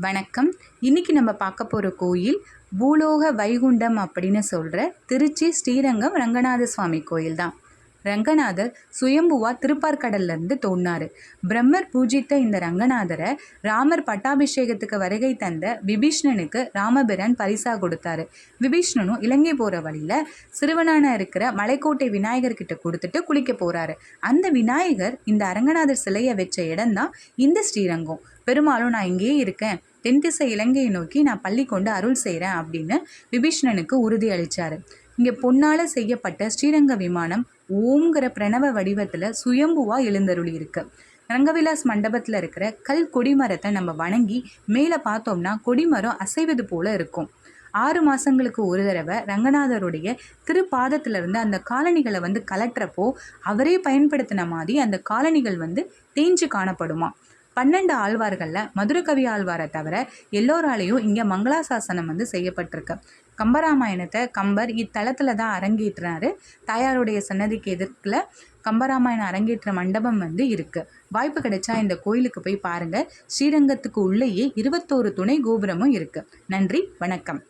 வணக்கம். இன்னைக்கு நம்ம பார்க்க போகிற கோயில் பூலோக வைகுண்டம் அப்படின்னு சொல்கிற திருச்சி ஸ்ரீரங்கம் ரங்கநாத சுவாமி கோயில் தான். ரங்கநாதர் சுயம்புவா திருப்பார்கடல்லேருந்து தோன்றினார். பிரம்மர் பூஜித்த இந்த ரங்கநாதரை ராமர் பட்டாபிஷேகத்துக்கு வருகை தந்த விபீஷ்ணனுக்கு ராமபிரான் பரிசாக கொடுத்தாரு. விபீஷ்ணனும் இலங்கை போகிற வழியில் சிறுவனான இருக்கிற மலைக்கோட்டை விநாயகர் கிட்ட கொடுத்துட்டு குளிக்க போகிறாரு. அந்த விநாயகர் இந்த அரங்கநாதர் சிலையை வச்ச இடம்தான் இந்த ஸ்ரீரங்கம். பெரும்பாலும் நான் இங்கேயே இருக்கேன், தென்திசை இலங்கையை நோக்கி நான் பள்ளி கொண்டு அருள் செய்கிறேன் அப்படின்னு விபீஷ்ணனுக்கு உறுதி அளித்தார். இங்கே பொன்னால செய்யப்பட்ட ஸ்ரீரங்க விமானம் ஓம்ங்கிற பிரணவ வடிவத்தில் சுயம்புவா எழுந்தருளி இருக்கு. ரங்கவிலாஸ் மண்டபத்தில் இருக்கிற கல் கொடிமரத்தை நம்ம வணங்கி மேலே பார்த்தோம்னா கொடிமரம் அசைவது போல இருக்கும். 6 மாதங்களுக்கு ஒரு தடவை ரங்கநாதருடைய திருப்பாதத்திலிருந்து அந்த காலணிகளை கலட்டுறப்போ அவரே பயன்படுத்தின மாதிரி அந்த காலணிகள் தேஞ்சு காணப்படுமா. 12 ஆழ்வார்களில் மதுரகவி ஆழ்வாரை தவிர எல்லோராலையும் இங்கே மங்களாசாசனம் செய்யப்பட்டிருக்கு. கம்பராமாயணத்தை கம்பர் இத்தலத்தில் தான் அரங்கேற்றினார். தாயாருடைய சன்னதிக்கு எதிர்க்கில் கம்பராமாயணம் அரங்கேற்ற மண்டபம் இருக்குது. வாய்ப்பு கிடைச்சா இந்த கோயிலுக்கு போய் பாருங்கள். ஸ்ரீரங்கத்துக்கு உள்ளேயே 21 துணை கோபுரமும் இருக்குது. நன்றி, வணக்கம்.